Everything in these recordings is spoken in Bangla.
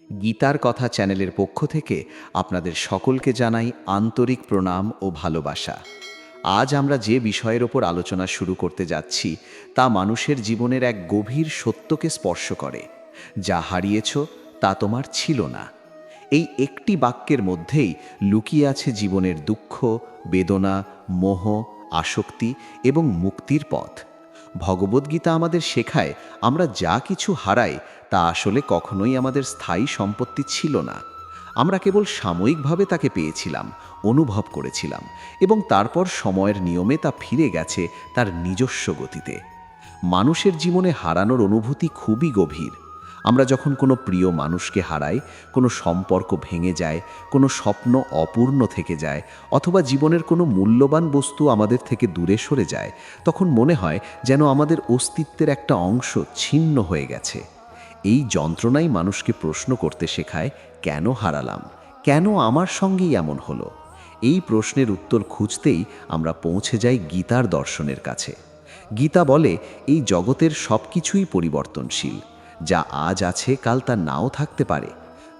গীতার কথা চ্যানেলের পক্ষ থেকে আপনাদের সকলকে জানাই আন্তরিক প্রণাম ও ভালোবাসা। আজ আমরা যে বিষয়ের ওপর আলোচনা শুরু করতে যাচ্ছি তা মানুষের জীবনের এক গভীর সত্যকে স্পর্শ করে। যা হারিয়েছ তা তোমার ছিল না। এই একটি বাক্যের মধ্যেই লুকিয়ে আছে জীবনের দুঃখ, বেদনা, মোহ, আসক্তি এবং মুক্তির পথ। ভগবদ্গীতা আমাদের শেখায় আমরা যা কিছু হারাই তা আসলে কখনোই আমাদের স্থায়ী সম্পত্তি ছিল না। আমরা কেবল সাময়িকভাবে তাকে পেয়েছিলাম, অনুভব করেছিলাম, এবং তারপর সময়ের নিয়মে তা ফিরে গেছে তার নিজস্ব গতিতে। মানুষের জীবনে হারানোর অনুভূতি খুবই গভীর। আমরা যখন কোনো প্রিয় মানুষকে হারাই, কোনো সম্পর্ক ভেঙে যায়, কোনো স্বপ্ন অপূর্ণ থেকে যায়, অথবা জীবনের কোনো মূল্যবান বস্তু আমাদের থেকে দূরে সরে যায়, তখন মনে হয় যেন আমাদের অস্তিত্বের একটা অংশ ছিন্ন হয়ে গেছে। এই যন্ত্রণাই মানুষকে প্রশ্ন করতে শেখায়, কেন হারালাম, কেন আমার সঙ্গেই এমন হলো। এই প্রশ্নের উত্তর খুঁজতেই আমরা পৌঁছে যাই গীতার দর্শনের কাছে। গীতা বলে এই জগতের সব কিছুই পরিবর্তনশীল। যা আজ আছে কাল তা নাও থাকতে পারে।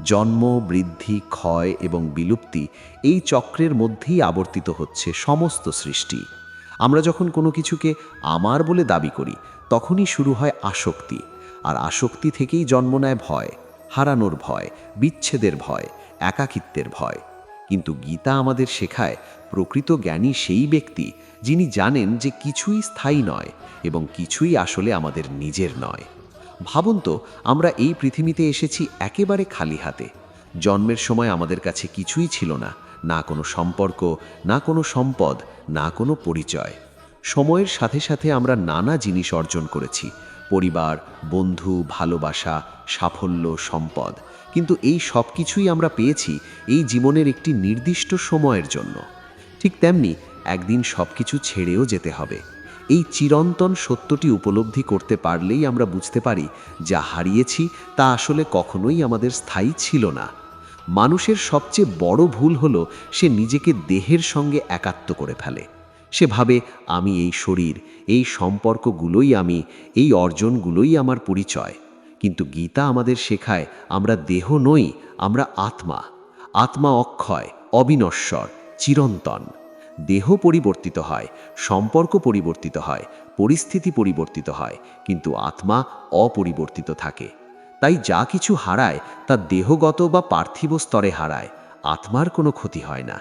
জন্ম, বৃদ্ধি, ক্ষয় এবং বিলুপ্তি, এই চক্রের মধ্যেই আবর্তিত হচ্ছে সমস্ত সৃষ্টি। আমরা যখন কোনো কিছুকে আমার বলে দাবি করি, তখনই শুরু হয় আসক্তি। আর আসক্তি থেকেই জন্ম নেয় ভয়, হারানোর ভয়, বিচ্ছেদের ভয়, একাকিত্বের ভয়। কিন্তু গীতা আমাদের শেখায় প্রকৃত জ্ঞানী সেই ব্যক্তি যিনি জানেন যে কিছুই স্থায়ী নয় এবং কিছুই আসলে আমাদের নিজের নয়। ভাবুন তো, আমরা এই পৃথিবীতে এসেছি একেবারে খালি হাতে। জন্মের সময় আমাদের কাছে কিছুই ছিল না, না কোনো সম্পর্ক, না কোনো সম্পদ, না কোনো পরিচয়। সময়ের সাথে সাথে আমরা নানা জিনিস অর্জন করেছি: পরিবার, বন্ধু, ভালোবাসা, সাফল্য, সম্পদ। কিন্তু এই সব কিছুই আমরা পেয়েছি এই জীবনের একটি নির্দিষ্ট সময়ের জন্য। ঠিক তেমনি একদিন সব কিছু ছেড়েও যেতে হবে। এই চিরন্তন সত্যটি উপলব্ধি করতে পারলেই আমরা বুঝতে পারি যা হারিয়েছি তা আসলে কখনোই আমাদের স্থায়ী ছিল না। মানুষের সবচেয়ে বড় ভুল হলো সে নিজেকে দেহের সঙ্গে একাত্ম করে ফেলে। সে ভাবে, আমি এই শরীর, এই সম্পর্কগুলোই আমি, এই অর্জনগুলোই আমার পরিচয়। কিন্তু গীতা আমাদের শেখায় আমরা দেহ নই, আমরা আত্মা। আত্মা অক্ষয়, অবিনশ্বর, চিরন্তন। দেহ পরিবর্তিত হয়, সম্পর্ক পরিবর্তিত হয়, পরিস্থিতি পরিবর্তিত হয়, কিন্তু আত্মা অপরিবর্তিত থাকে। তাই যা কিছু হারায় তা দেহগত বা পার্থিব স্তরে হারায়, আত্মার কোনো ক্ষতি হয় না।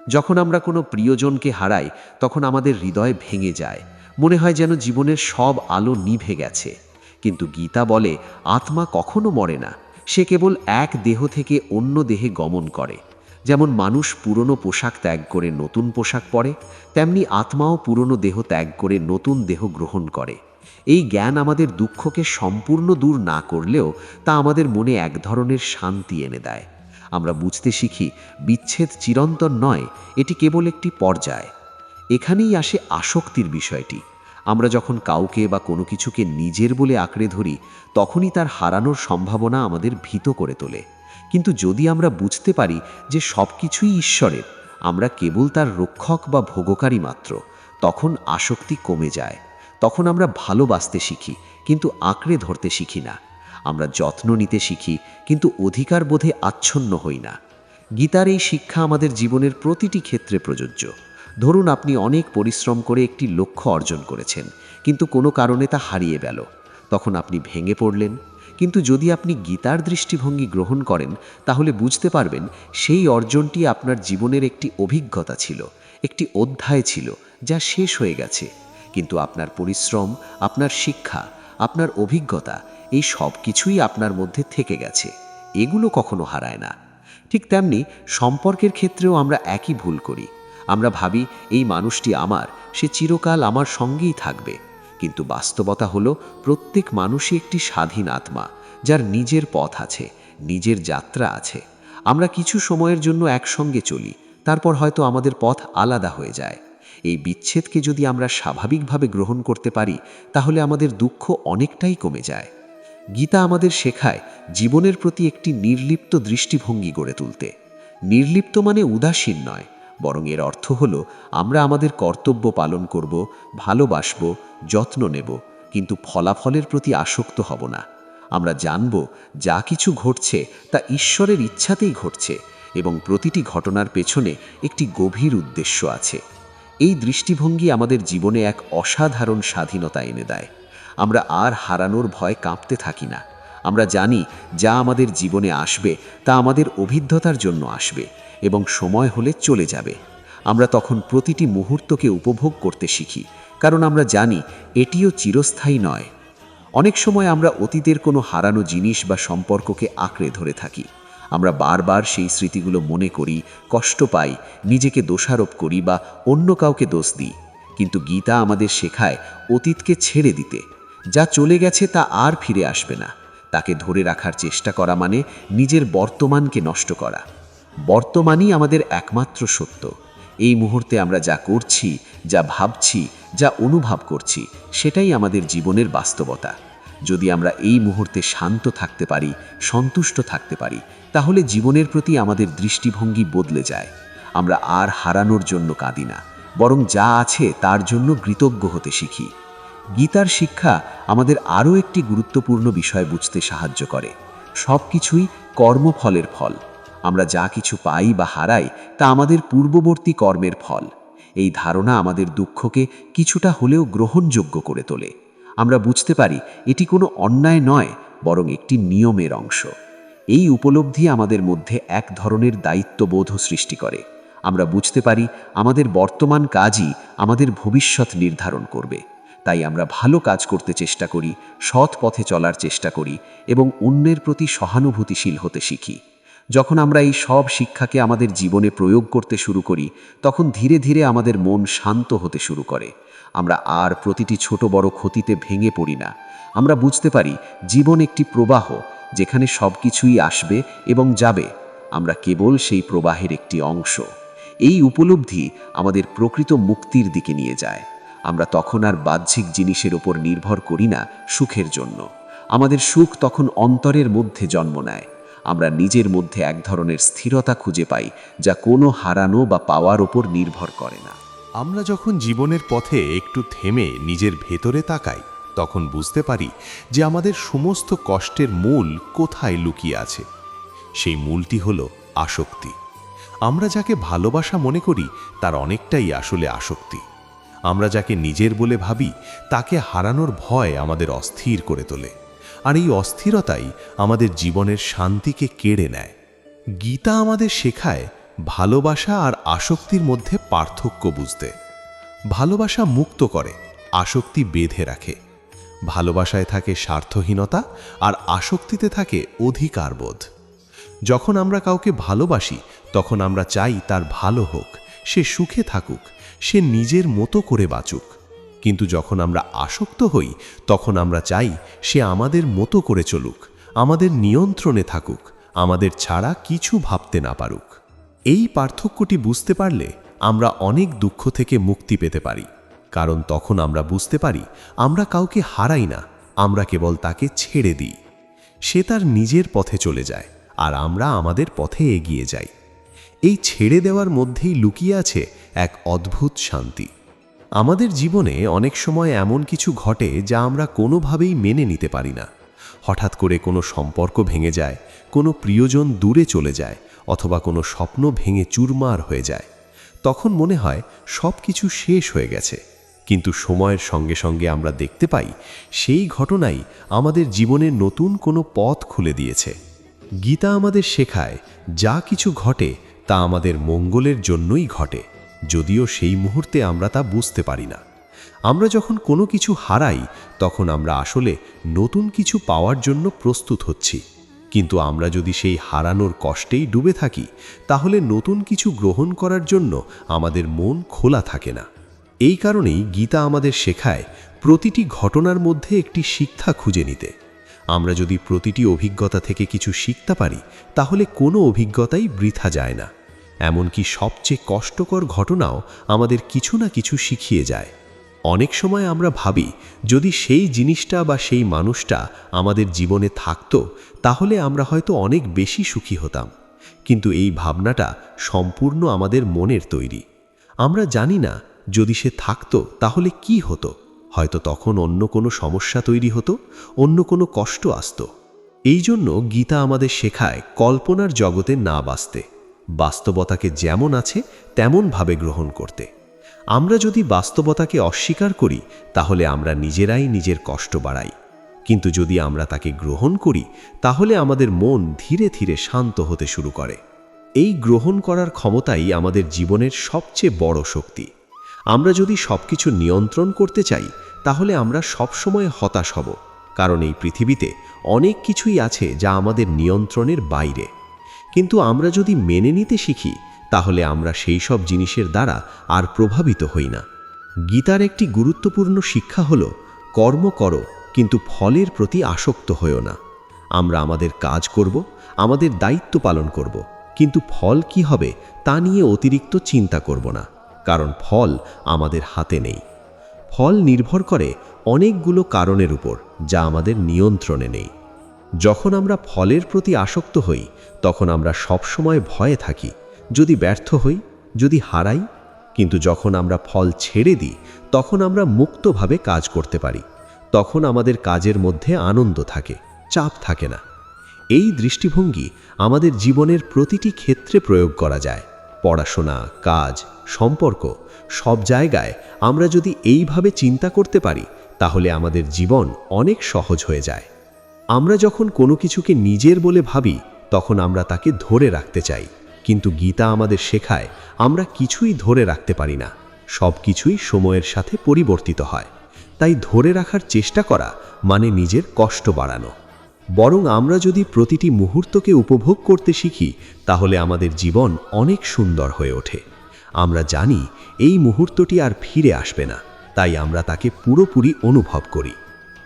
যখন আমরা কোনো প্রিয়জনকে হারাই, তখন আমাদের হৃদয় ভেঙে যায়, মনে হয় যেন জীবনের সব আলো নিভে গেছে। কিন্তু গীতা বলে আত্মা কখনো মরে না, সে কেবল এক দেহ থেকে অন্য দেহে গমন করে। যেমন মানুষ পুরনো পোশাক ত্যাগ করে নতুন পোশাক পরে, তেমনি আত্মাও পুরনো দেহ ত্যাগ করে নতুন দেহ গ্রহণ করে। এই জ্ঞান আমাদের দুঃখকে সম্পূর্ণ দূর না করলেও তা আমাদের মনে এক ধরনের শান্তি এনে দেয়। আমরা বুঝতে শিখি বিচ্ছেদ চিরন্তন নয়, এটি কেবল একটি পর্যায়। এখানেই আসে আসক্তির বিষয়টি। আমরা যখন কাউকে বা কোনো কিছুকে নিজের বলে আঁকড়ে ধরি, তখনই তার হারানোর সম্ভাবনা আমাদের ভীত করে তোলে। কিন্তু যদি আমরা বুঝতে পারি যে সব কিছুই ঈশ্বরের, আমরা কেবল তার রক্ষক বা ভোগকারী মাত্র, তখন আসক্তি কমে যায়। তখন আমরা ভালোবাসতে শিখি, কিন্তু আঁকড়ে ধরতে শিখি না। আমরা যত্ন নিতে শিখি, কিন্তু অধিকার বোধে আচ্ছন্ন হই না। গীতার এই শিক্ষা আমাদের জীবনের প্রতিটি ক্ষেত্রে প্রযোজ্য। ধরুন আপনি অনেক পরিশ্রম করে একটি লক্ষ্য অর্জন করেছেন, কিন্তু কোনো কারণে তা হারিয়ে গেল। তখন আপনি ভেঙে পড়লেন। কিন্তু যদি আপনি গীতার দৃষ্টিভঙ্গি গ্রহণ করেন, তাহলে বুঝতে পারবেন সেই অর্জনটি আপনার জীবনের একটি অভিজ্ঞতা ছিল, একটি অধ্যায় ছিল যা শেষ হয়ে গেছে। কিন্তু আপনার পরিশ্রম, আপনার শিক্ষা, আপনার অভিজ্ঞতা, এই সব কিছুই আপনার মধ্যে থেকে গেছে। এগুলো কখনো হারায় না। ঠিক তেমনি সম্পর্কের ক্ষেত্রেও আমরা একই ভুল করি। আমরা ভাবি এই মানুষটি আমার, সে চিরকাল আমার সঙ্গেই থাকবে। কিন্তু বাস্তবতা হলো প্রত্যেক মানুষই একটি স্বাধীন আত্মা, যার নিজের পথ আছে, নিজের যাত্রা আছে। আমরা কিছু সময়ের জন্য একসঙ্গে চলি, তারপর হয়তো আমাদের পথ আলাদা হয়ে যায়। এই বিচ্ছেদকে যদি আমরা স্বাভাবিকভাবে গ্রহণ করতে পারি, তাহলে আমাদের দুঃখ অনেকটাই কমে যায়। গীতা আমাদের শেখায় জীবনের প্রতি একটি নির্লিপ্ত দৃষ্টিভঙ্গি গড়ে তুলতে। নির্লিপ্ত মানে উদাসীন নয়, বরং এর অর্থ হলো আমরা আমাদের কর্তব্য পালন করব, ভালোবাসব, যত্ন নেব, কিন্তু ফলাফলের প্রতি আসক্ত হব না। আমরা জানব যা কিছু ঘটছে তা ঈশ্বরের ইচ্ছাতেই ঘটছে এবং প্রতিটি ঘটনার পেছনে একটি গভীর উদ্দেশ্য আছে। এই দৃষ্টিভঙ্গি আমাদের জীবনে এক অসাধারণ স্বাধীনতা এনে দেয়। আমরা আর হারানোর ভয় কাঁপতে থাকি না। আমরা জানি যা আমাদের জীবনে আসবে তা আমাদের অভিজ্ঞতার জন্য আসবে এবং সময় হলে চলে যাবে। আমরা তখন প্রতিটি মুহূর্তকে উপভোগ করতে শিখি, কারণ আমরা জানি এটিও চিরস্থায়ী নয়। অনেক সময় আমরা অতীতের কোনো হারানো জিনিস বা সম্পর্ককে আঁকড়ে ধরে থাকি। আমরা বারবার সেই স্মৃতিগুলো মনে করি, কষ্ট পাই, নিজেকে দোষারোপ করি বা অন্য কাউকে দোষ দিই। কিন্তু গীতা আমাদের শেখায় অতীতকে ছেড়ে দিতে। যা চলে গেছে তা আর ফিরে আসবে না। তাকে ধরে রাখার চেষ্টা করা মানে নিজের বর্তমানকে নষ্ট করা। বর্তমানই আমাদের একমাত্র সত্য। এই মুহূর্তে আমরা যা করছি, যা ভাবছি, যা অনুভব করছি, সেটাই আমাদের জীবনের বাস্তবতা। যদি আমরা এই মুহূর্তে শান্ত থাকতে পারি, সন্তুষ্ট থাকতে পারি, তাহলে জীবনের প্রতি আমাদের দৃষ্টিভঙ্গি বদলে যায়। আমরা আর হারানোর জন্য কাঁদি না, বরং যা আছে তার জন্য কৃতজ্ঞ হতে শিখি। গীতার শিক্ষা আমাদের আরও একটি গুরুত্বপূর্ণ বিষয় বুঝতে সাহায্য করে। সব কিছুই কর্মফলের ফল। আমরা যা কিছু পাই বা হারাই তা আমাদের পূর্ববর্তী কর্মের ফল। এই ধারণা আমাদের দুঃখকে কিছুটা হলেও গ্রহণযোগ্য করে তোলে। আমরা বুঝতে পারি এটি কোনো অন্যায় নয়, বরং একটি নিয়মের অংশ। এই উপলব্ধি আমাদের মধ্যে এক ধরনের দায়িত্ববোধ সৃষ্টি করে। আমরা বুঝতে পারি আমাদের বর্তমান কাজই আমাদের ভবিষ্যৎ নির্ধারণ করবে। তাই আমরা ভালো কাজ করতে চেষ্টা করি, সৎ পথে চলার চেষ্টা করি এবং অন্যের প্রতি সহানুভূতিশীল হতে শিখি। যখন আমরা এই সব শিক্ষাকে আমাদের জীবনে প্রয়োগ করতে শুরু করি, তখন ধীরে ধীরে আমাদের মন শান্ত হতে শুরু করে। আমরা আর প্রতিটি ছোট বড় ক্ষতিতে ভেঙে পড়ি না। আমরা বুঝতে পারি জীবন একটি প্রবাহ, যেখানে সব কিছুই আসবে এবং যাবে। আমরা কেবল সেই প্রবাহের একটি অংশ। এই উপলব্ধি আমাদের প্রকৃত মুক্তির দিকে নিয়ে যায়। আমরা তখন আর বাহ্যিক জিনিসের ওপর নির্ভর করি না সুখের জন্য। আমাদের সুখ তখন অন্তরের মধ্যে জন্ম নেয়। আমরা নিজের মধ্যে এক ধরনের স্থিরতা খুঁজে পাই, যা কোনো হারানো বা পাওয়ার ওপর নির্ভর করে না। আমরা যখন জীবনের পথে একটু থেমে নিজের ভেতরে তাকাই, তখন বুঝতে পারি যে আমাদের সমস্ত কষ্টের মূল কোথায় লুকিয়ে আছে। সেই মূলটি হলো আসক্তি। আমরা যাকে ভালোবাসা মনে করি তার অনেকটাই আসলে আসক্তি। আমরা যাকে নিজের বলে ভাবি তাকে হারানোর ভয় আমাদের অস্থির করে তোলে, আর এই অস্থিরতাই আমাদের জীবনের শান্তিকে কেড়ে নেয়। গীতা আমাদের শেখায় ভালোবাসা আর আসক্তির মধ্যে পার্থক্য বুঝতে। ভালোবাসা মুক্ত করে, আসক্তি বেঁধে রাখে। ভালোবাসায় থাকে স্বার্থহীনতা আর আসক্তিতে থাকে অধিকারবোধ। যখন আমরা কাউকে ভালোবাসি তখন আমরা চাই তার ভালো হোক, সে সুখে থাকুক, সে নিজের মতো করে বাঁচুক। কিন্তু যখন আমরা আসক্ত হই তখন আমরা চাই সে আমাদের মতো করে চলুক, আমাদের নিয়ন্ত্রণে থাকুক, আমাদের ছাড়া কিছু ভাবতে না পারুক। এই পার্থক্যটি বুঝতে পারলে আমরা অনেক দুঃখ থেকে মুক্তি পেতে পারি, কারণ তখন আমরা বুঝতে পারি আমরা কাউকে হারাই না, আমরা কেবল তাকে ছেড়ে দিই। সে তার নিজের পথে চলে যায় আর আমরা আমাদের পথে এগিয়ে যাই। এই ছেড়ে দেওয়ার মধ্যেই লুকিয়ে আছে এক অদ্ভুত শান্তি। আমাদের জীবনে অনেক সময় এমন কিছু ঘটে যা আমরা কোনোভাবেই মেনে নিতে পারি না। হঠাৎ করে কোনো সম্পর্ক ভেঙে যায়, কোনো প্রিয়জন দূরে চলে যায়, অথবা কোনো স্বপ্ন ভেঙে চুরমার হয়ে যায়। তখন মনে হয় সব কিছু শেষ হয়ে গেছে। কিন্তু সময়ের সঙ্গে সঙ্গে আমরা দেখতে পাই সেই ঘটনাই আমাদের জীবনে নতুন কোনো পথ খুলে দিয়েছে। গীতা আমাদের শেখায় যা কিছু ঘটে তা আমাদের মঙ্গলের জন্যই ঘটে, যদিও সেই মুহূর্তে আমরা তা বুঝতে পারি না। আমরা যখন কোনো কিছু হারাই তখন আমরা আসলে নতুন কিছু পাওয়ার জন্য প্রস্তুত হচ্ছি। কিন্তু আমরা যদি সেই হারানোর কষ্টেই ডুবে থাকি, তাহলে নতুন কিছু গ্রহণ করার জন্য আমাদের মন খোলা থাকে না। এই কারণেই গীতা আমাদের শেখায় প্রতিটি ঘটনার মধ্যে একটি শিক্ষা খুঁজে নিতে। আমরা যদি প্রতিটি অভিজ্ঞতা থেকে কিছু শিখতে পারি, তাহলে কোনো অভিজ্ঞতাই বৃথা যায় না। এমনকি সবচেয়ে কষ্টকর ঘটনাও আমাদের কিছু না কিছু শিখিয়ে যায়। অনেক সময় আমরা ভাবি যদি সেই জিনিসটা বা সেই মানুষটা আমাদের জীবনে থাকতো, তাহলে আমরা হয়তো অনেক বেশি সুখী হতাম। কিন্তু এই ভাবনাটা সম্পূর্ণ আমাদের মনের তৈরি। আমরা জানি না যদি সে থাকতো তাহলে কি হতো। হয়তো তখন অন্য কোনো সমস্যা তৈরি হতো, অন্য কোনো কষ্ট আসতো। এই জন্য গীতা আমাদের শেখায় কল্পনার জগতে না বাঁচতে, বাস্তবতাকে যেমন আছে তেমনভাবে গ্রহণ করতে। আমরা যদি বাস্তবতাকে অস্বীকার করি তাহলে আমরা নিজেরাই নিজের কষ্ট বাড়াই, কিন্তু যদি আমরা তাকে গ্রহণ করি তাহলে আমাদের মন ধীরে ধীরে শান্ত হতে শুরু করে। এই গ্রহণ করার ক্ষমতাই আমাদের জীবনের সবচেয়ে বড় শক্তি। আমরা যদি সবকিছু নিয়ন্ত্রণ করতে চাই তাহলে আমরা সবসময় হতাশ হব, কারণ এই পৃথিবীতে অনেক কিছুই আছে যা আমাদের নিয়ন্ত্রণের বাইরে। কিন্তু আমরা যদি মেনে নিতে শিখি তাহলে আমরা সেই সব জিনিসের দ্বারা আর প্রভাবিত হই না। গীতার একটি গুরুত্বপূর্ণ শিক্ষা হল, কর্ম করো কিন্তু ফলের প্রতি আসক্ত হইও না। আমরা আমাদের কাজ করব, আমাদের দায়িত্ব পালন করব, কিন্তু ফল কি হবে তা নিয়ে অতিরিক্ত চিন্তা করব না, কারণ ফল আমাদের হাতে নেই। ফল নির্ভর করে অনেকগুলো কারণের উপর যা আমাদের নিয়ন্ত্রণে নেই। যখন আমরা ফলের প্রতি আসক্ত হই তখন আমরা সবসময় ভয়ে থাকি, যদি ব্যর্থ হই, যদি হারাই। কিন্তু যখন আমরা ফল ছেড়ে দিই তখন আমরা মুক্তভাবে কাজ করতে পারি। তখন আমাদের কাজের মধ্যে আনন্দ থাকে, চাপ থাকে না। এই দৃষ্টিভঙ্গি আমাদের জীবনের প্রতিটি ক্ষেত্রে প্রয়োগ করা যায়। পড়াশোনা, কাজ, সম্পর্ক, সব জায়গায় আমরা যদি এইভাবে চিন্তা করতে পারি তাহলে আমাদের জীবন অনেক সহজ হয়ে যায়। আমরা যখন কোনো কিছুকে নিজের বলে ভাবি তখন আমরা তাকে ধরে রাখতে চাই, কিন্তু গীতা আমাদের শেখায় আমরা কিছুই ধরে রাখতে পারি না, সব কিছুই সময়ের সাথে পরিবর্তিত হয়। তাই ধরে রাখার চেষ্টা করা মানে নিজের কষ্ট বাড়ানো। বরং আমরা যদি প্রতিটি মুহূর্তকে উপভোগ করতে শিখি তাহলে আমাদের জীবন অনেক সুন্দর হয়ে ওঠে। আমরা জানি এই মুহূর্তটি আর ফিরে আসবে না, তাই আমরা তাকে পুরোপুরি অনুভব করি।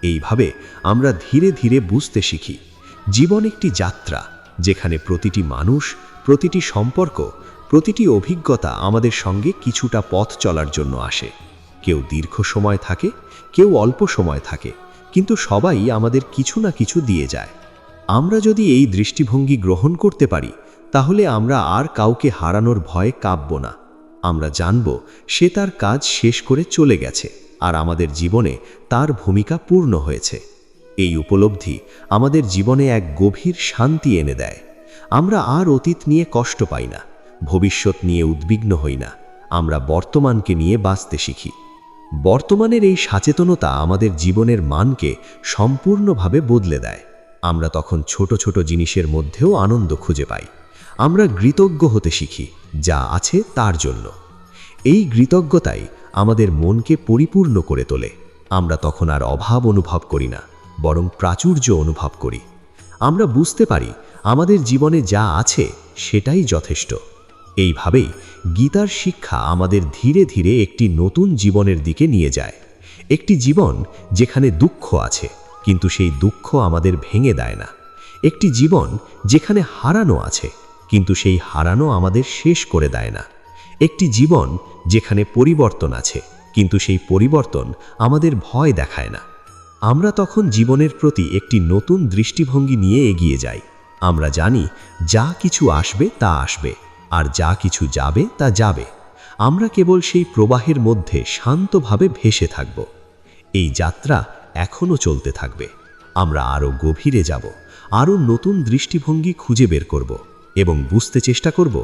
এইভাবে আমরা ধীরে ধীরে বুঝতে শিখি জীবন একটি যাত্রা, যেখানে প্রতিটি মানুষ, প্রতিটি সম্পর্ক, প্রতিটি অভিজ্ঞতা আমাদের সঙ্গে কিছুটা পথ চলার জন্য আসে। কেউ দীর্ঘ সময় থাকে, কেউ অল্প সময় থাকে, কিন্তু সবাই আমাদের কিছু না কিছু দিয়ে যায়। আমরা যদি এই দৃষ্টিভঙ্গি গ্রহণ করতে পারি তাহলে আমরা আর কাউকে হারানোর ভয়ে কাঁপব না। আমরা জানব সে তার কাজ শেষ করে চলে গেছে আর আমাদের জীবনে তার ভূমিকা পূর্ণ হয়েছে। এই উপলব্ধি আমাদের জীবনে এক গভীর শান্তি এনে দেয়। আমরা আর অতীত নিয়ে কষ্ট পাই না, ভবিষ্যৎ নিয়ে উদ্বিগ্ন হই না। আমরা বর্তমানকে নিয়ে বাঁচতে শিখি। বর্তমানের এই সচেতনতা আমাদের জীবনের মানকে সম্পূর্ণভাবে বদলে দেয়। আমরা তখন ছোট ছোট জিনিসের মধ্যেও আনন্দ খুঁজে পাই। আমরা কৃতজ্ঞ হতে শিখি যা আছে তার জন্য। এই কৃতজ্ঞতাই আমাদের মনকে পরিপূর্ণ করে তোলে। আমরা তখন আর অভাব অনুভব করি না, বরং প্রাচুর্য অনুভব করি। আমরা বুঝতে পারি আমাদের জীবনে যা আছে সেটাই যথেষ্ট। এইভাবেই গীতার শিক্ষা আমাদের ধীরে ধীরে একটি নতুন জীবনের দিকে নিয়ে যায়। একটি জীবন যেখানে দুঃখ আছে কিন্তু সেই দুঃখ আমাদের ভেঙে দেয় না। একটি জীবন যেখানে হারানো আছে কিন্তু সেই হারানো আমাদের শেষ করে দেয় না। একটি জীবন যেখানে পরিবর্তন আছে কিন্তু সেই পরিবর্তন আমাদের ভয় দেখায় না। আমরা তখন জীবনের প্রতি একটি নতুন দৃষ্টিভঙ্গি নিয়ে এগিয়ে যাই। আমরা জানি যা কিছু আসবে তা আসবে, আর যা কিছু যাবে তা যাবে। আমরা কেবল সেই প্রবাহের মধ্যে শান্তভাবে ভেসে থাকব। এই যাত্রা এখনও চলতে থাকবে। আমরা আরও গভীরে যাব, আরও নতুন দৃষ্টিভঙ্গি খুঁজে বের করব এবং বুঝতে চেষ্টা করব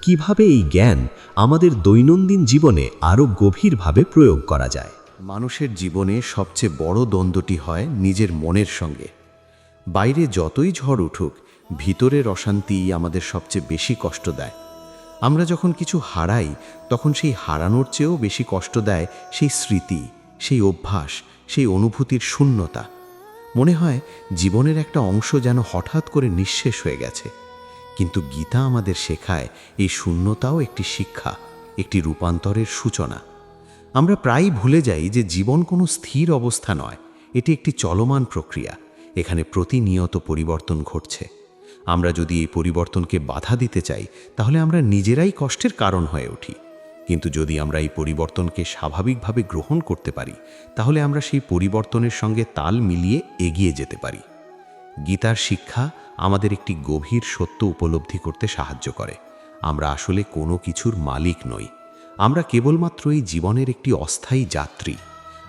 কিভাবে এই জ্ঞান আমাদের দৈনন্দিন জীবনে আরও গভীরভাবে প্রয়োগ করা যায়। মানুষের জীবনে সবচেয়ে বড় দ্বন্দ্বটি হয় নিজের মনের সঙ্গে। বাইরে যতই ঝড় উঠুক, ভিতরের অশান্তি আমাদের সবচেয়ে বেশি কষ্ট দেয়। আমরা যখন কিছু হারাই তখন সেই হারানোর চেয়েও বেশি কষ্ট দেয় সেই স্মৃতি, সেই অভ্যাস, সেই অনুভূতির শূন্যতা। মনে হয় জীবনের একটা অংশ যেন হঠাৎ করে নিঃশেষ হয়ে গেছে। কিন্তু গীতা আমাদের শেখায় এই শূন্যতাও একটি শিক্ষা, একটি রূপান্তরের সূচনা। আমরা প্রায়ই ভুলে যাই যে জীবন কোনো স্থির অবস্থা নয়, এটি একটি চলমান প্রক্রিয়া। এখানে প্রতিনিয়ত পরিবর্তন ঘটছে। আমরা যদি এই পরিবর্তনকে বাধা দিতে চাই তাহলে আমরা নিজেরাই কষ্টের কারণ হয়ে উঠি। কিন্তু যদি আমরা এই পরিবর্তনকে স্বাভাবিকভাবে গ্রহণ করতে পারি তাহলে আমরা সেই পরিবর্তনের সঙ্গে তাল মিলিয়ে এগিয়ে যেতে পারি। গীতার শিক্ষা আমাদের একটি গভীর সত্য উপলব্ধি করতে সাহায্য করে। আমরা আসলে কোনো কিছুর মালিক নই। আমরা কেবলমাত্র এই জীবনের একটি অস্থায়ী যাত্রী।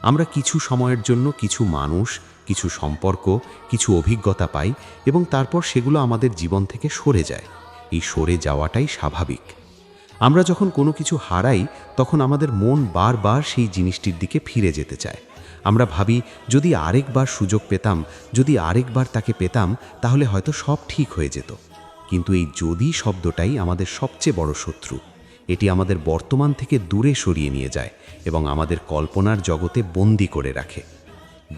আমরা কিছু সময়ের জন্য কিছু মানুষ, কিছু সম্পর্ক, কিছু অভিজ্ঞতা পাই এবং তারপর সেগুলো আমাদের জীবন থেকে সরে যায়। এই সরে যাওয়াটাই স্বাভাবিক। আমরা যখন কোনো কিছু হারাই তখন আমাদের মন বারবার সেই জিনিসটির দিকে ফিরে যেতে চায়। আমরা ভাবি যদি আরেকবার সুযোগ পেতাম, যদি আরেকবার তাকে পেতাম, তাহলে হয়তো সব ঠিক হয়ে যেত। কিন্তু এই যদি শব্দটাই আমাদের সবচেয়ে বড় শত্রু। এটি আমাদের বর্তমান থেকে দূরে সরিয়ে নিয়ে যায় এবং আমাদের কল্পনার জগতে বন্দি করে রাখে।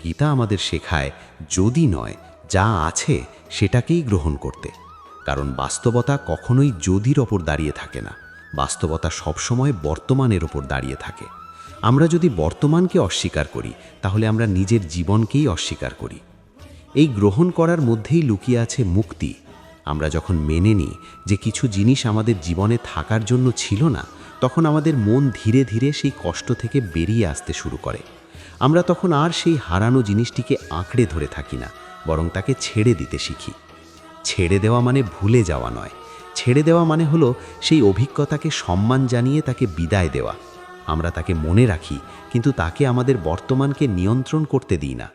গীতা আমাদের শেখায় যদি নয়, যা আছে সেটাকেই গ্রহণ করতে। কারণ বাস্তবতা কখনোই যদির ওপর দাঁড়িয়ে থাকে না, বাস্তবতা সবসময় বর্তমানের ওপর দাঁড়িয়ে থাকে। আমরা যদি বর্তমানকে অস্বীকার করি তাহলে আমরা নিজের জীবনকেই অস্বীকার করি। এই গ্রহণ করার মধ্যেই লুকিয়ে আছে মুক্তি। আমরা যখন মেনে নিই যে কিছু জিনিস আমাদের জীবনে থাকার জন্য ছিল না, তখন আমাদের মন ধীরে ধীরে সেই কষ্ট থেকে বেরিয়ে আসতে শুরু করে। আমরা তখন আর সেই হারানো জিনিসটিকে আঁকড়ে ধরে থাকি না, বরং তাকে ছেড়ে দিতে শিখি। ছেড়ে দেওয়া মানে ভুলে যাওয়া নয়, ছেড়ে দেওয়া মানে হলো সেই অভিজ্ঞতাকে সম্মান জানিয়ে তাকে বিদায় দেওয়া। আমরা তাকে মনে রাখি, কিন্তু তাকে আমাদের বর্তমানকে নিয়ন্ত্রণ করতে দিই না।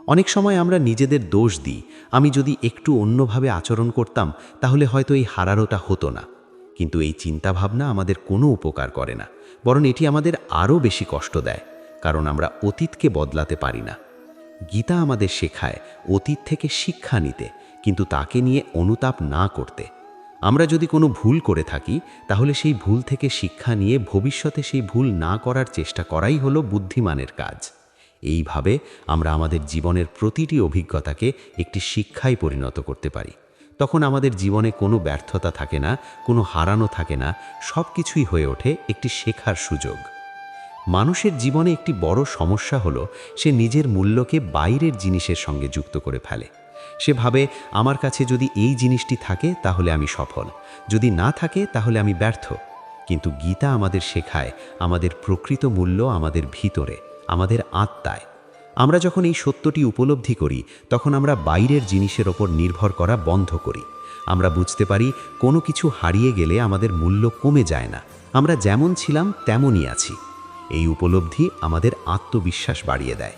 অনেক সময় আমরা নিজেদের দোষ দিই, আমি যদি একটু অন্যভাবে আচরণ করতাম তাহলে হয়তো এই হারানোটা হতো না। কিন্তু এই চিন্তাভাবনা আমাদের কোনো উপকার করে না, বরং এটি আমাদের আরও বেশি কষ্ট দেয়, কারণ আমরা অতীতকে বদলাতে পারি না। গীতা আমাদের শেখায় অতীত থেকে শিক্ষা নিতে, কিন্তু তাকে নিয়ে অনুতাপ না করতে। আমরা যদি কোনো ভুল করে থাকি তাহলে সেই ভুল থেকে শিক্ষা নিয়ে ভবিষ্যতে সেই ভুল না করার চেষ্টা করাই হলো বুদ্ধিমানের কাজ। এইভাবে আমরা আমাদের জীবনের প্রতিটি অভিজ্ঞতাকে একটি শিক্ষায় পরিণত করতে পারি। তখন আমাদের জীবনে কোনো ব্যর্থতা থাকে না, কোনো হারানো থাকে না, সব কিছুই হয়ে ওঠে একটি শেখার সুযোগ। মানুষের জীবনে একটি বড় সমস্যা হলো সে নিজের মূল্যকে বাইরের জিনিসের সঙ্গে যুক্ত করে ফেলে। সে ভাবে আমার কাছে যদি এই জিনিসটি থাকে তাহলে আমি সফল, যদি না থাকে তাহলে আমি ব্যর্থ। কিন্তু গীতা আমাদের শেখায় আমাদের প্রকৃত মূল্য আমাদের ভিতরে, আমাদের আত্মায়। আমরা যখন এই সত্যটি উপলব্ধি করি তখন আমরা বাইরের জিনিসের ওপর নির্ভর করা বন্ধ করি। আমরা বুঝতে পারি কোনো কিছু হারিয়ে গেলে আমাদের মূল্য কমে যায় না, আমরা যেমন ছিলাম তেমনই আছি। এই উপলব্ধি আমাদের আত্মবিশ্বাস বাড়িয়ে দেয়।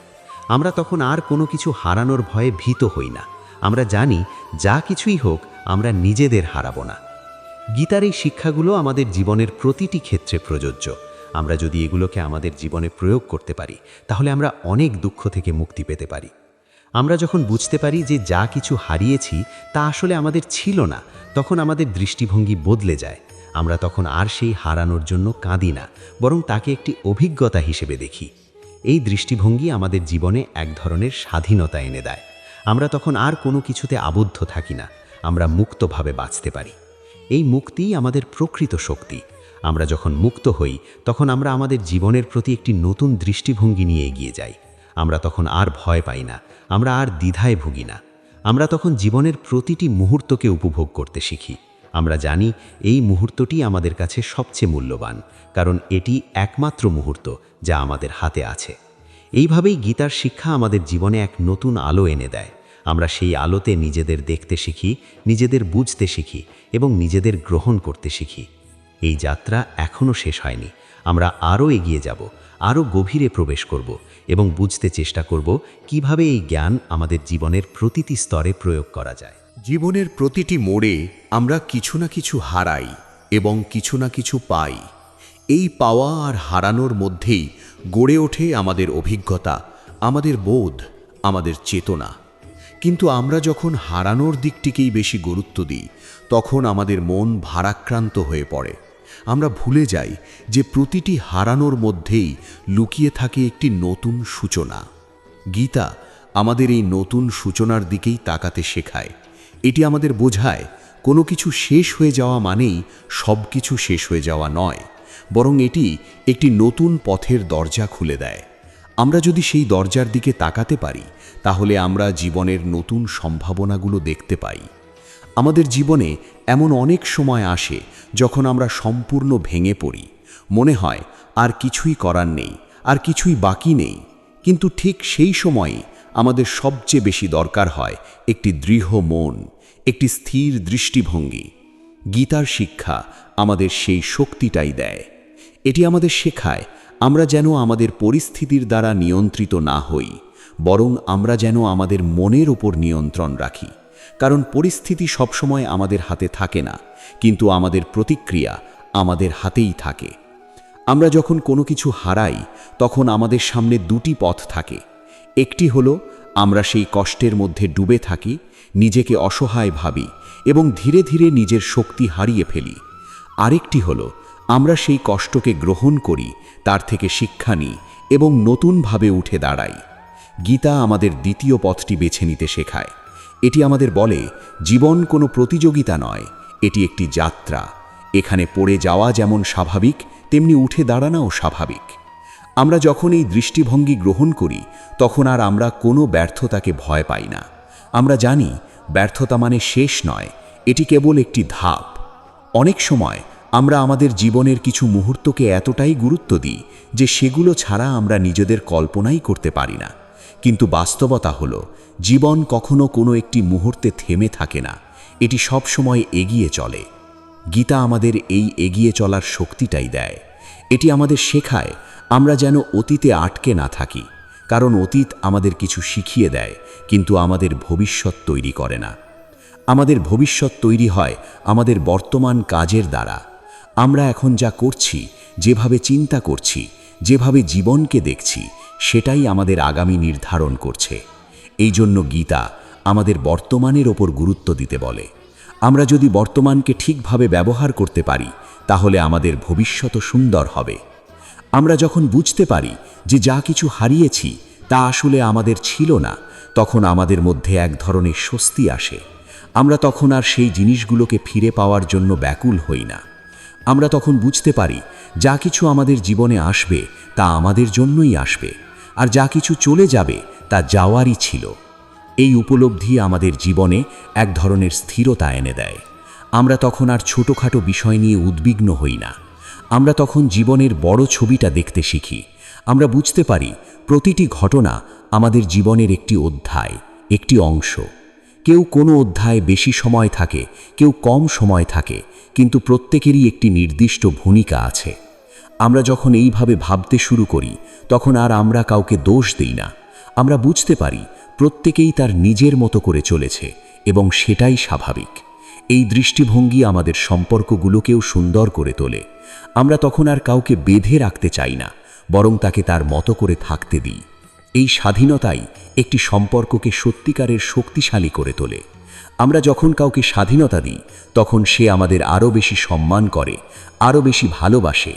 আমরা তখন আর কোনো কিছু হারানোর ভয়ে ভীত হই না। আমরা জানি যা কিছুই হোক আমরা নিজেদের হারাবো না। গীতার এই শিক্ষাগুলো আমাদের জীবনের প্রতিটি ক্ষেত্রে প্রযোজ্য। আমরা যদি এগুলোকে আমাদের জীবনে প্রয়োগ করতে পারি তাহলে আমরা অনেক দুঃখ থেকে মুক্তি পেতে পারি। আমরা যখন বুঝতে পারি যে যা কিছু হারিয়েছি তা আসলে আমাদের ছিল না, তখন আমাদের দৃষ্টিভঙ্গি বদলে যায়। আমরা তখন আর সেই হারানোর জন্য কাঁদি না, বরং তাকে একটি অভিজ্ঞতা হিসেবে দেখি। এই দৃষ্টিভঙ্গি আমাদের জীবনে এক ধরনের স্বাধীনতা এনে দেয়। আমরা তখন আর কোনো কিছুতে আবদ্ধ থাকি না, আমরা মুক্তভাবে বাঁচতে পারি। এই মুক্তিই আমাদের প্রকৃত শক্তি। আমরা যখন মুক্ত হই তখন আমরা আমাদের জীবনের প্রতি একটি নতুন দৃষ্টিভঙ্গি নিয়ে এগিয়ে যাই। আমরা তখন আর ভয় পাই না, আমরা আর দ্বিধায় ভুগি না। আমরা তখন জীবনের প্রতিটি মুহূর্তকে উপভোগ করতে শিখি। আমরা জানি এই মুহূর্তটি আমাদের কাছে সবচেয়ে মূল্যবান, কারণ এটি একমাত্র মুহূর্ত যা আমাদের হাতে আছে। এইভাবেই গীতার শিক্ষা আমাদের জীবনে এক নতুন আলো এনে দেয়। আমরা সেই আলোতে নিজেদের দেখতে শিখি, নিজেদের বুঝতে শিখি এবং নিজেদের গ্রহণ করতে শিখি। এই যাত্রা এখনও শেষ হয়নি। আমরা আরও এগিয়ে যাব, আরও গভীরে প্রবেশ করব এবং বুঝতে চেষ্টা করব কিভাবে এই জ্ঞান আমাদের জীবনের প্রতিটি স্তরে প্রয়োগ করা যায়। জীবনের প্রতিটি মোড়ে আমরা কিছু না কিছু হারাই এবং কিছু না কিছু পাই। এই পাওয়া আর হারানোর মধ্যেই গড়ে ওঠে আমাদের অভিজ্ঞতা, আমাদের বোধ, আমাদের চেতনা। কিন্তু আমরা যখন হারানোর দিকটিকেই বেশি গুরুত্ব দিই তখন আমাদের মন ভারাক্রান্ত হয়ে পড়ে। আমরা ভুলে যাই যে প্রতিটি হারানোর মধ্যেই লুকিয়ে থাকে একটি নতুন সূচনা। গীতা আমাদের এই নতুন সূচনার দিকেই তাকাতে শেখায়। এটি আমাদের বোঝায় কোনো কিছু শেষ হয়ে যাওয়া মানেই সব কিছু শেষ হয়ে যাওয়া নয়, বরং এটি একটি নতুন পথের দরজা খুলে দেয়। আমরা যদি সেই দরজার দিকে তাকাতে পারি তাহলে আমরা জীবনের নতুন সম্ভাবনাগুলো দেখতে পাই। আমাদের জীবনে এমন অনেক সময় আসে যখন আমরা সম্পূর্ণ ভেঙে পড়ি, মনে হয় আর কিছুই করার নেই, আর কিছুই বাকি নেই। কিন্তু ঠিক সেই সময়ই আমাদের সবচেয়ে বেশি দরকার হয় একটি দৃঢ় মন, একটি স্থির দৃষ্টিভঙ্গি। গীতার শিক্ষা আমাদের সেই শক্তিটাই দেয়। এটি আমাদের শেখায় আমরা যেন আমাদের পরিস্থিতির দ্বারা নিয়ন্ত্রিত না হই, বরং আমরা যেন আমাদের মনের ওপর নিয়ন্ত্রণ রাখি। কারণ পরিস্থিতি সবসময় আমাদের হাতে থাকে না, কিন্তু আমাদের প্রতিক্রিয়া আমাদের হাতেই থাকে। আমরা যখন কোনো কিছু হারাই তখন আমাদের সামনে দুটি পথ থাকে। একটি হলো আমরা সেই কষ্টের মধ্যে ডুবে থাকি, নিজেকে অসহায় ভাবি এবং ধীরে ধীরে নিজের শক্তি হারিয়ে ফেলি। আরেকটি হলো আমরা সেই কষ্টকে গ্রহণ করি, তার থেকে শিক্ষা নিই এবং নতুনভাবে উঠে দাঁড়াই। গীতা আমাদের দ্বিতীয় পথটি বেছে নিতে শেখায়। এটি আমাদের বলে, জীবন কোনো প্রতিযোগিতা নয়, এটি একটি যাত্রা। এখানে পড়ে যাওয়া যেমন স্বাভাবিক, তেমনি উঠে দাঁড়ানোও স্বাভাবিক। আমরা যখন এই দৃষ্টিভঙ্গি গ্রহণ করি তখন আর আমরা কোনো ব্যর্থতাকে ভয় পাই না। আমরা জানি ব্যর্থতা মানে শেষ নয়, এটি কেবল একটি ধাপ। অনেক সময় আমরা আমাদের জীবনের কিছু মুহূর্তকে এতটাই গুরুত্ব দিই যে সেগুলো ছাড়া আমরা নিজেদের কল্পনাই করতে পারি না। কিন্তু বাস্তবতা হলো, জীবন কখনো কোনো একটি মুহূর্তে থেমে থাকে না, এটি সব সময় এগিয়ে চলে। গীতা আমাদের এই এগিয়ে চলার শক্তিটাই দেয়। এটি আমাদের শেখায় আমরা যেন অতীতে আটকে না থাকি, কারণ অতীত আমাদের কিছু শিখিয়ে দেয় কিন্তু আমাদের ভবিষ্যৎ তৈরি করে না। আমাদের ভবিষ্যৎ তৈরি হয় আমাদের বর্তমান কাজের দ্বারা। আমরা এখন যা করছি, যেভাবে চিন্তা করছি, যেভাবে জীবনকে দেখছি, সেটাই আমাদের আগামী নির্ধারণ করছে। এই জন্য গীতা আমাদের বর্তমানের ওপর গুরুত্ব দিতে বলে। আমরা যদি বর্তমানকে ঠিকভাবে ব্যবহার করতে পারি তাহলে আমাদের ভবিষ্যৎও সুন্দর হবে। আমরা যখন বুঝতে পারি যে যা কিছু হারিয়েছি তা আসলে আমাদের ছিল না, তখন আমাদের মধ্যে এক ধরনের স্বস্তি আসে। আমরা তখন আর সেই জিনিসগুলোকে ফিরে পাওয়ার জন্য ব্যাকুল হই না। আমরা তখন বুঝতে পারি যা কিছু আমাদের জীবনে আসবে তা আমাদের জন্যই আসবে, আর যা কিছু চলে যাবে তা যাওয়ারই ছিল। এই উপলব্ধি আমাদের জীবনে এক ধরনের স্থিরতা এনে দেয়। আমরা তখন আর ছোটোখাটো বিষয় নিয়ে উদ্বিগ্ন হই না। আমরা তখন জীবনের বড় ছবিটা দেখতে শিখি। আমরা বুঝতে পারি প্রতিটি ঘটনা আমাদের জীবনের একটি অধ্যায়, একটি অংশ। কেউ কোনো অধ্যায়ে বেশি সময় থাকে, কেউ কম সময় থাকে, কিন্তু প্রত্যেকেরই একটি নির্দিষ্ট ভূমিকা আছে। আমরা যখন এইভাবে ভাবতে শুরু করি তখন আর আমরা কাউকে দোষ দিই না। আমরা বুঝতে পারি প্রত্যেকেই তার নিজের মতো করে চলেছে এবং সেটাই স্বাভাবিক। এই দৃষ্টিভঙ্গি আমাদের সম্পর্কগুলোকেও সুন্দর করে তোলে। আমরা তখন আর কাউকে বেঁধে রাখতে চাই না, বরং তাকে তার মতো করে থাকতে দিই। এই স্বাধীনতাই একটি সম্পর্ককে সত্যিকারের শক্তিশালী করে তোলে। আমরা যখন কাউকে স্বাধীনতা দিই তখন সে আমাদের আরও বেশি সম্মান করে, আরও বেশি ভালোবাসে।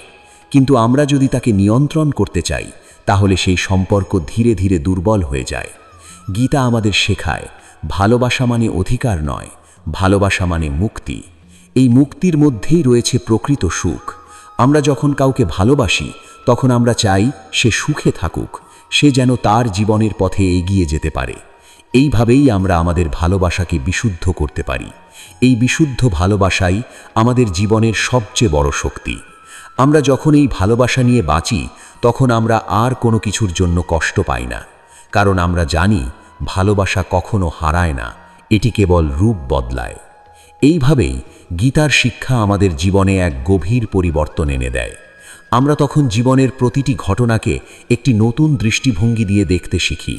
কিন্তু আমরা যদি তাকে নিয়ন্ত্রণ করতে চাই তাহলে সেই সম্পর্ক ধীরে ধীরে দুর্বল হয়ে যায়। গীতা আমাদের শেখায়, ভালোবাসা মানে অধিকার নয়, ভালোবাসা মানে মুক্তি। এই মুক্তির মধ্যেই রয়েছে প্রকৃত সুখ। আমরা যখন কাউকে ভালোবাসি তখন আমরা চাই সে সুখে থাকুক, সে যেন তার জীবনের পথে এগিয়ে যেতে পারে। এইভাবেই আমরা আমাদের ভালোবাসাকে বিশুদ্ধ করতে পারি। এই বিশুদ্ধ ভালোবাসাই আমাদের জীবনের সবচেয়ে বড় শক্তি। আমরা যখন এই ভালোবাসা নিয়ে বাঁচি তখন আমরা আর কোনো কিছুর জন্য কষ্ট পাই না, কারণ আমরা জানি ভালোবাসা কখনো হারায় না, এটি কেবল রূপ বদলায়। এইভাবেই গীতার শিক্ষা আমাদের জীবনে এক গভীর পরিবর্তন এনে দেয়। আমরা তখন জীবনের প্রতিটি ঘটনাকে একটি নতুন দৃষ্টিভঙ্গি দিয়ে দেখতে শিখি।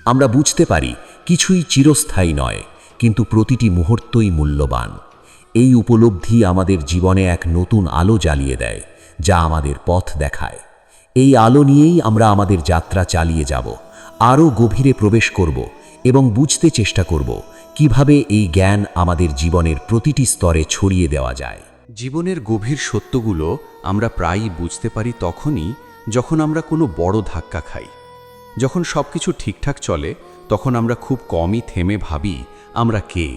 আমরা বুঝতে পারি কিছুই চিরস্থায়ী নয়, কিন্তু প্রতিটি মুহূর্তই মূল্যবান। এই উপলব্ধি আমাদের জীবনে এক নতুন আলো জ্বালিয়ে দেয়, যা আমাদের পথ দেখায়। এই আলো নিয়েই আমরা আমাদের যাত্রা চালিয়ে যাব, আরও গভীরে প্রবেশ করব এবং বুঝতে চেষ্টা করব কিভাবে এই জ্ঞান আমাদের জীবনের প্রতিটি স্তরে ছড়িয়ে দেওয়া যায়। জীবনের গভীর সত্যগুলো আমরা প্রায়ই বুঝতে পারি তখনই যখন আমরা কোনো বড় ধাক্কা খাই। যখন সব কিছু ঠিকঠাক চলে তখন আমরা খুব কমই থেমে ভাবি আমরা কে,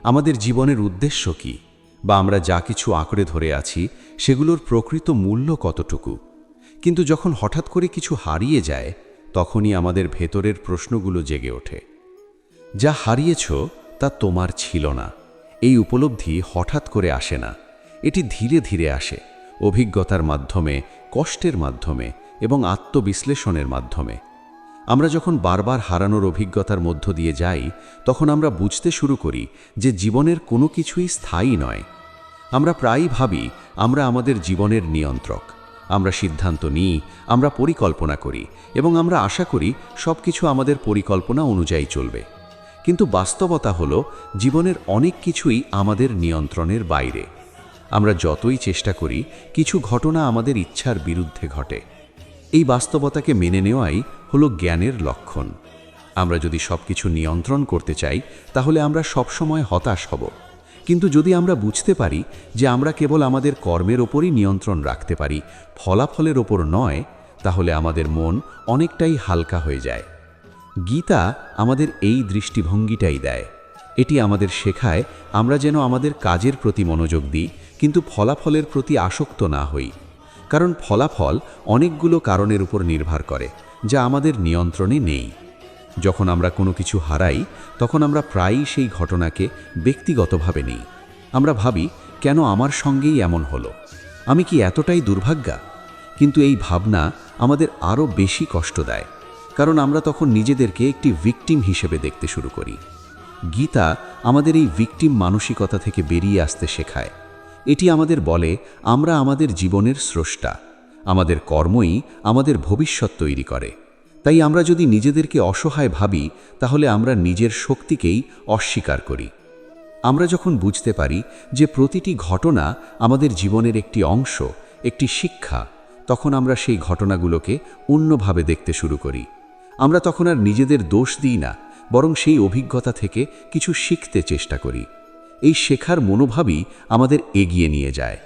আমাদের জীবনের উদ্দেশ্য কী, বা আমরা যা কিছু আঁকড়ে ধরে আছি সেগুলোর প্রকৃত মূল্য কতটুকু। কিন্তু যখন হঠাৎ করে কিছু হারিয়ে যায় তখনই আমাদের ভেতরের প্রশ্নগুলো জেগে ওঠে। যা হারিয়েছ তা তোমার ছিল না। এই উপলব্ধি হঠাৎ করে আসে না, এটি ধীরে ধীরে আসে, অভিজ্ঞতার মাধ্যমে, কষ্টের মাধ্যমে এবং আত্মবিশ্লেষণের মাধ্যমে। আমরা যখন বারবার হারানোর অভিজ্ঞতার মধ্য দিয়ে যাই তখন আমরা বুঝতে শুরু করি যে জীবনের কোনো কিছুই স্থায়ী নয়। আমরা প্রায়ই ভাবি আমরা আমাদের জীবনের নিয়ন্ত্রক, আমরা সিদ্ধান্ত নিই, আমরা পরিকল্পনা করি এবং আমরা আশা করি সব কিছু আমাদের পরিকল্পনা অনুযায়ী চলবে। কিন্তু বাস্তবতা হলো জীবনের অনেক কিছুই আমাদের নিয়ন্ত্রণের বাইরে। আমরা যতই চেষ্টা করি, কিছু ঘটনা আমাদের ইচ্ছার বিরুদ্ধে ঘটে। এই বাস্তবতাকে মেনে নেওয়াই হলো জ্ঞানের লক্ষণ। আমরা যদি সব কিছু নিয়ন্ত্রণ করতে চাই, তাহলে আমরা সবসময় হতাশ হব। কিন্তু যদি আমরা বুঝতে পারি যে আমরা কেবল আমাদের কর্মের ওপরই নিয়ন্ত্রণ রাখতে পারি, ফলাফলের ওপর নয়, তাহলে আমাদের মন অনেকটাই হালকা হয়ে যায়। গীতা আমাদের এই দৃষ্টিভঙ্গিটাই দেয়। এটি আমাদের শেখায় আমরা যেন আমাদের কাজের প্রতি মনোযোগ দিই, কিন্তু ফলাফলের প্রতি আসক্ত না হই। কারণ ফলাফল অনেকগুলো কারণের উপর নির্ভর করে, যা আমাদের নিয়ন্ত্রণে নেই। যখন আমরা কোনো কিছু হারাই, তখন আমরা প্রায়ই সেই ঘটনাকে ব্যক্তিগতভাবে নিই। আমরা ভাবি, কেন আমার সঙ্গেই এমন হলো? আমি কি এতটাই দুর্ভাগ্যা? কিন্তু এই ভাবনা আমাদের আরও বেশি কষ্ট দেয়, কারণ আমরা তখন নিজেদেরকে একটি ভিকটিম হিসেবে দেখতে শুরু করি। গীতা আমাদের এই ভিকটিম মানসিকতা থেকে বেরিয়ে আসতে শেখায়। এটি আমাদের বলে, আমরা আমাদের জীবনের স্রষ্টা, আমাদের কর্মই আমাদের ভবিষ্যৎ তৈরি করে। তাই আমরা যদি নিজেদেরকে অসহায় ভাবি, তাহলে আমরা নিজের শক্তিকেই অস্বীকার করি। আমরা যখন বুঝতে পারি যে প্রতিটি ঘটনা আমাদের জীবনের একটি অংশ, একটি শিক্ষা, তখন আমরা সেই ঘটনাগুলোকে অন্যভাবে দেখতে শুরু করি। আমরা তখন আর নিজেদের দোষ দিই না, বরং সেই অভিজ্ঞতা থেকে কিছু শিখতে চেষ্টা করি। এই শেখার মনোভাবই আমাদের এগিয়ে নিয়ে যায়।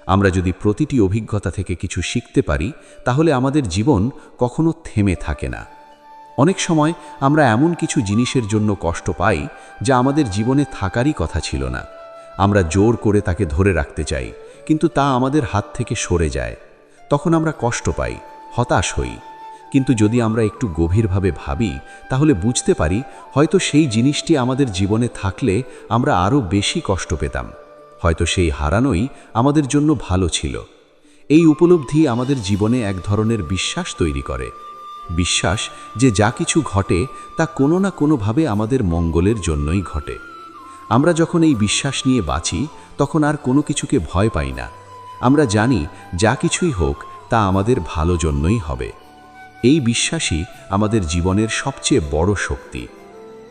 আমরা যদি প্রতিটি অভিজ্ঞতা থেকে কিছু শিখতে পারি, তাহলে আমাদের জীবন কখনো থেমে থাকে না। অনেক সময় আমরা এমন কিছু জিনিসের জন্য কষ্ট পাই, যা আমাদের জীবনে থাকারই কথা ছিল না। আমরা জোর করে তাকে ধরে রাখতে চাই, কিন্তু তা আমাদের হাত থেকে সরে যায়। তখন আমরা কষ্ট পাই, হতাশ হই। কিন্তু যদি আমরা একটু গভীরভাবে ভাবি, তাহলে বুঝতে পারি হয়তো সেই জিনিসটি আমাদের জীবনে থাকলে আমরা আরও বেশি কষ্ট পেতাম। হয়তো সেই হারানোই আমাদের জন্য ভালো ছিল। এই উপলব্ধি আমাদের জীবনে এক ধরনের বিশ্বাস তৈরি করে। বিশ্বাস যে যা কিছু ঘটে তা কোনো না কোনোভাবে আমাদের মঙ্গলের জন্যই ঘটে। আমরা যখন এই বিশ্বাস নিয়ে বাঁচি, তখন আর কোনো কিছুকে ভয় পাই না। আমরা জানি যা কিছুই হোক তা আমাদের ভালো জন্যই হবে। এই বিশ্বাসই আমাদের জীবনের সবচেয়ে বড় শক্তি।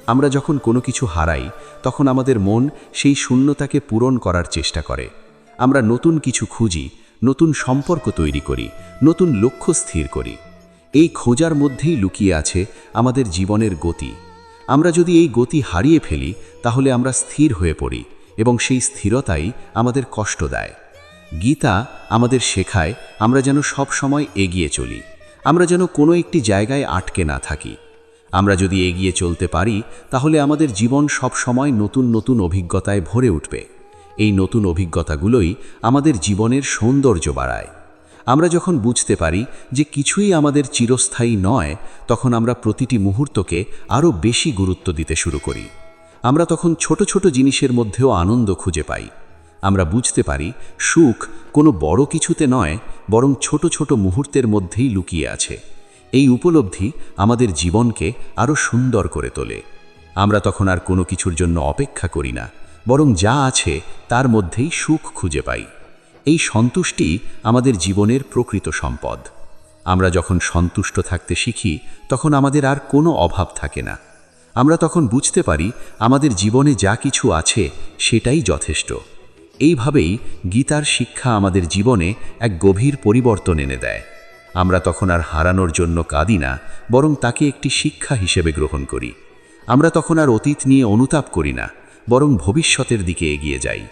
আমরা যখন কোনো কিছু হারাই, তখন আমাদের মন সেই শূন্যতাকে পূরণ করার চেষ্টা করে। আমরা নতুন কিছু খুঁজি, নতুন সম্পর্ক তৈরি করি, নতুন লক্ষ্য স্থির করি। এই খোঁজার মধ্যেই লুকিয়ে আছে আমাদের জীবনের গতি। আমরা যদি এই গতি হারিয়ে ফেলি, তাহলে আমরা স্থির হয়ে পড়ি এবং সেই স্থিরতাই আমাদের কষ্ট দেয়। গীতা আমাদের শেখায় আমরা যেন সব সময় এগিয়ে চলি, আমরা যেন কোনো একটি জায়গায় আটকে না থাকি। আমরা যদি এগিয়ে চলতে পারি, তাহলে আমাদের জীবন সব সময় নতুন নতুন অভিজ্ঞতায় ভরে উঠবে। এই নতুন অভিজ্ঞতাগুলোই আমাদের জীবনের সৌন্দর্য বাড়ায়। আমরা যখন বুঝতে পারি যে কিছুই আমাদের চিরস্থায়ী নয়, তখন আমরা প্রতিটি মুহূর্তকে আরও বেশি গুরুত্ব দিতে শুরু করি। আমরা তখন ছোট ছোট জিনিসের মধ্যেও আনন্দ খুঁজে পাই। আমরা বুঝতে পারি সুখ কোনো বড় কিছুতে নয়, বরং ছোট ছোট মুহূর্তের মধ্যেই লুকিয়ে আছে। এই উপলব্ধি আমাদের জীবনকে আরও সুন্দর করে তোলে। আমরা তখন আর কোনো কিছুর জন্য অপেক্ষা করি না, বরং যা আছে তার মধ্যেই সুখ খুঁজে পাই। এই সন্তুষ্টি আমাদের জীবনের প্রকৃত সম্পদ। আমরা যখন সন্তুষ্ট থাকতে শিখি, তখন আমাদের আর কোনো অভাব থাকে না। আমরা তখন বুঝতে পারি আমাদের জীবনে যা কিছু আছে সেটাই যথেষ্ট। এইভাবেই গীতার শিক্ষা আমাদের জীবনে এক গভীর পরিবর্তন এনে দেয়। আমরা তখন আর হারানোর জন্য কাঁদি না, বরং তাকে একটি শিক্ষা হিসেবে গ্রহণ করি। আমরা তখন আর অতীত নিয়ে অনুতাপ করি না, বরং ভবিষ্যতের দিকে এগিয়ে যাই।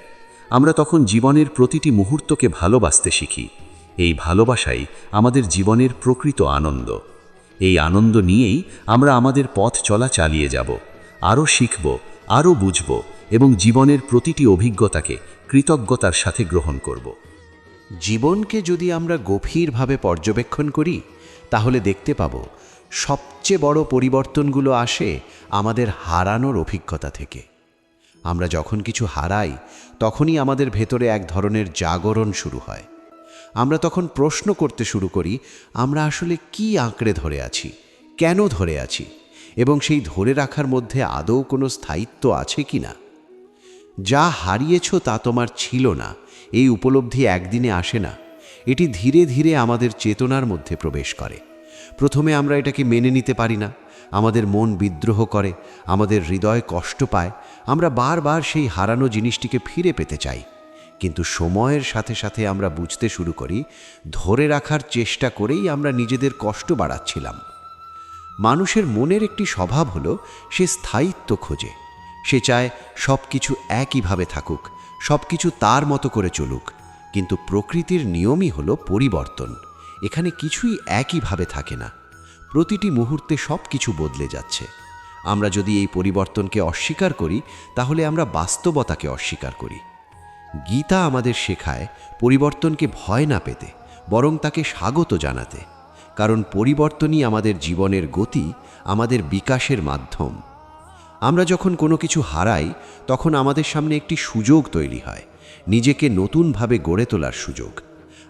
আমরা তখন জীবনের প্রতিটি মুহূর্তকে ভালোবাসতে শিখি। এই ভালোবাসাই আমাদের জীবনের প্রকৃত আনন্দ। এই আনন্দ নিয়েই আমরা আমাদের পথ চলা চালিয়ে যাব, আরও শিখব, আরও বুঝব এবং জীবনের প্রতিটি অভিজ্ঞতাকে কৃতজ্ঞতার সাথে গ্রহণ করব। জীবনকে যদি আমরা গভীরভাবে পর্যবেক্ষণ করি, তাহলে দেখতে পাব সবচেয়ে বড় পরিবর্তনগুলো আসে আমাদের হারানোর অভিজ্ঞতা থেকে। আমরা যখন কিছু হারাই, তখনই আমাদের ভেতরে এক ধরনের জাগরণ শুরু হয়। আমরা তখন প্রশ্ন করতে শুরু করি, আমরা আসলে কি আঁকড়ে ধরে আছি, কেন ধরে আছি, এবং সেই ধরে রাখার মধ্যে আদৌ কোনো স্থায়িত্ব আছে কি না। যা হারিয়েছ তা তোমার ছিল না, এই উপলব্ধি একদিনে আসে না। এটি ধীরে ধীরে আমাদের চেতনার মধ্যে প্রবেশ করে। প্রথমে আমরা এটাকে মেনে নিতে পারি না, আমাদের মন বিদ্রোহ করে, আমাদের হৃদয় কষ্ট পায়, আমরা বারবার সেই হারানো জিনিসটিকে ফিরে পেতে চাই। কিন্তু সময়ের সাথে সাথে আমরা বুঝতে শুরু করি, ধরে রাখার চেষ্টা করেই আমরা নিজেদের কষ্ট বাড়াচ্ছিলাম। মানুষের মনের একটি স্বভাব হলো সে স্থায়িত্ব খোঁজে। সে চায় সব কিছু একইভাবে থাকুক, সব কিছু তার মতো করে চলুক। কিন্তু প্রকৃতির নিয়মই হলো পরিবর্তন। এখানে কিছুই একইভাবে থাকে না, প্রতিটি মুহূর্তে সব কিছু বদলে যাচ্ছে। আমরা যদি এই পরিবর্তনকে অস্বীকার করি, তাহলে আমরা বাস্তবতাকে অস্বীকার করি। গীতা আমাদের শেখায় পরিবর্তনকে ভয় না পেতে, বরং তাকে স্বাগত জানাতে। কারণ পরিবর্তনই আমাদের জীবনের গতি, আমাদের বিকাশের মাধ্যম। আমরা যখন কোনো কিছু হারাই, তখন আমাদের সামনে একটি সুযোগ তৈরি হয়, নিজেকে নতুনভাবে গড়ে তোলার সুযোগ।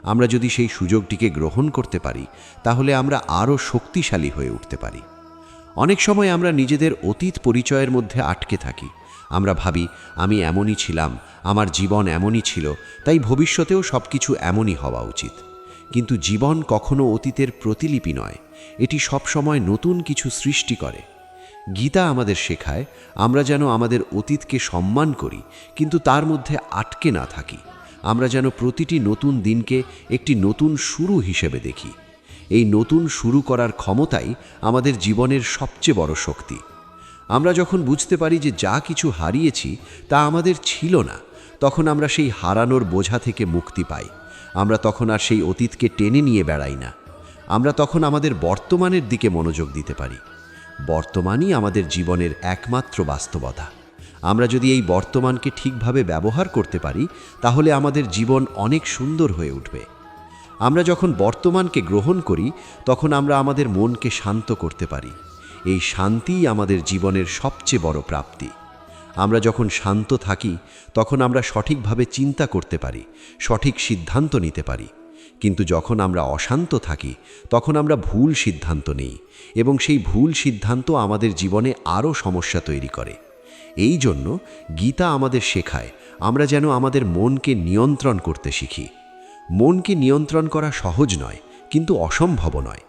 আমরা যদি সেই সুযোগটিকে গ্রহণ করতে পারি, তাহলে আমরা আরও শক্তিশালী হয়ে উঠতে পারি। অনেক সময় আমরা নিজেদের অতীত পরিচয়ের মধ্যে আটকে থাকি। আমরা ভাবি, আমি এমনই ছিলাম, আমার জীবন এমনই ছিল, তাই ভবিষ্যতেও সব কিছু এমনই হওয়া উচিত। কিন্তু জীবন কখনো অতীতের প্রতিলিপি নয়, এটি সবসময় নতুন কিছু সৃষ্টি করে। গীতা আমাদের শেখায় আমরা যেন আমাদের অতীতকে সম্মান করি, কিন্তু তার মধ্যে আটকে না থাকি। আমরা যেন প্রতিটি নতুন দিনকে একটি নতুন শুরু হিসেবে দেখি। এই নতুন শুরু করার ক্ষমতাই আমাদের জীবনের সবচেয়ে বড় শক্তি। আমরা যখন বুঝতে পারি যে যা কিছু হারিয়েছি তা আমাদের ছিল না, তখন আমরা সেই হারানোর বোঝা থেকে মুক্তি পাই। আমরা তখন আর সেই অতীতকে টেনে নিয়ে বেড়াই না। আমরা তখন আমাদের বর্তমানের দিকে মনোযোগ দিতে পারি। বর্তমানই আমাদের জীবনের একমাত্র বাস্তবতা। আমরা যদি এই বর্তমানকে ঠিকভাবে ব্যবহার করতে পারি, তাহলে আমাদের জীবন অনেক সুন্দর হয়ে উঠবে। আমরা যখন বর্তমানকে গ্রহণ করি, তখন আমরা আমাদের মনকে শান্ত করতে পারি। এই শান্তিই আমাদের জীবনের সবচেয়ে বড় প্রাপ্তি। আমরা যখন শান্ত থাকি, তখন আমরা সঠিকভাবে চিন্তা করতে পারি, সঠিক সিদ্ধান্ত নিতে পারি। কিন্তু যখন আমরা অশান্ত থাকি, তখন আমরা ভুল সিদ্ধান্ত নিই, এবং সেই ভুল সিদ্ধান্ত আমাদের জীবনে আরও সমস্যা তৈরি করে। এই জন্য গীতা আমাদের শেখায় আমরা যেন আমাদের মনকে নিয়ন্ত্রণ করতে শিখি। মনকে নিয়ন্ত্রণ করা সহজ নয়, কিন্তু অসম্ভব নয়।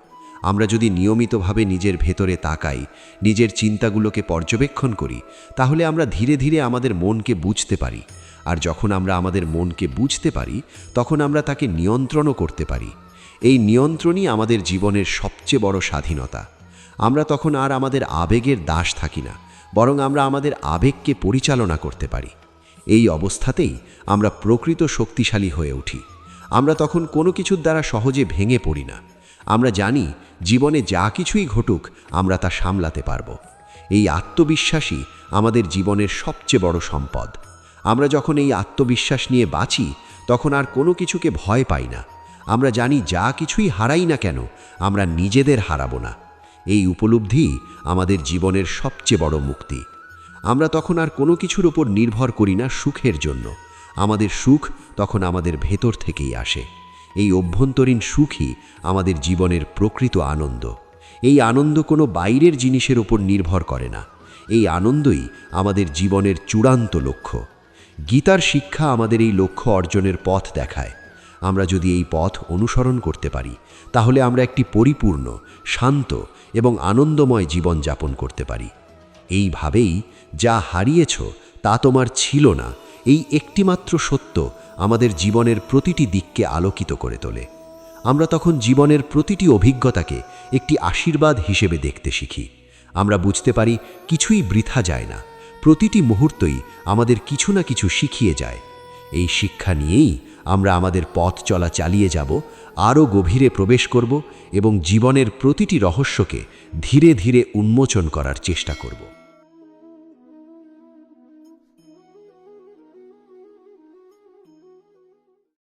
আমরা যদি নিয়মিতভাবে নিজের ভেতরে তাকাই, নিজের চিন্তাগুলোকে পর্যবেক্ষণ করি, তাহলে আমরা ধীরে ধীরে আমাদের মনকে বুঝতে পারি। আর যখন আমরা আমাদের মনকে বুঝতে পারি, তখন আমরা তাকে নিয়ন্ত্রণও করতে পারি। এই নিয়ন্ত্রণই আমাদের জীবনের সবচেয়ে বড় স্বাধীনতা। আমরা তখন আর আমাদের আবেগের দাস থাকি না, বরং আমরা আমাদের আবেগকে পরিচালনা করতে পারি। এই অবস্থাতেই আমরা প্রকৃত শক্তিশালী হয়ে উঠি। আমরা তখন কোনো কিছুর দ্বারা সহজে ভেঙে পড়ি না। আমরা জানি জীবনে যা কিছুই ঘটুক, আমরা তা সামলাতে পারব। এই আত্মবিশ্বাসই আমাদের জীবনের সবচেয়ে বড় সম্পদ। আমরা যখন এই আত্মবিশ্বাস নিয়ে বাঁচি, তখন আর কোনো কিছুকে ভয় পাই না। আমরা জানি যা কিছুই হারাই না কেন, আমরা নিজেদের হারাবো না। এই উপলব্ধি আমাদের জীবনের সবচেয়ে বড় মুক্তি। আমরা তখন আর কোনো কিছুর উপর নির্ভর করি না সুখের জন্য। আমাদের সুখ তখন আমাদের ভেতর থেকেই আসে। এই অভ্যন্তরীণ সুখই আমাদের জীবনের প্রকৃত আনন্দ। এই আনন্দ কোনো বাইরের জিনিসের উপর নির্ভর করে না। এই আনন্দই আমাদের জীবনের চূড়ান্ত লক্ষ্য। গীতার শিক্ষা আমাদের এই লক্ষ্য অর্জনের পথ দেখায়। আমরা যদি এই পথ অনুসরণ করতে পারি, তাহলে আমরা একটি পরিপূর্ণ, শান্ত এবং আনন্দময় জীবন যাপন করতে পারি। এইভাবেই যা হারিয়েছ তা তোমার ছিল না, এই একটিমাত্র সত্য আমাদের জীবনের প্রতিটি দিককে আলোকিত করে তোলে। আমরা তখন জীবনের প্রতিটি অভিজ্ঞতাকে একটি আশীর্বাদ হিসেবে দেখতে শিখি। আমরা বুঝতে পারি কিছুই বৃথা যায় না, প্রতিটি মুহূর্তই আমাদের কিছু না কিছু শিখিয়ে যায়। এই শিক্ষা নিয়েই আমরা আমাদের পথ চলা চালিয়ে যাব, আরও গভীরে প্রবেশ করব এবং জীবনের প্রতিটি রহস্যকে ধীরে ধীরে উন্মোচন করার চেষ্টা করব।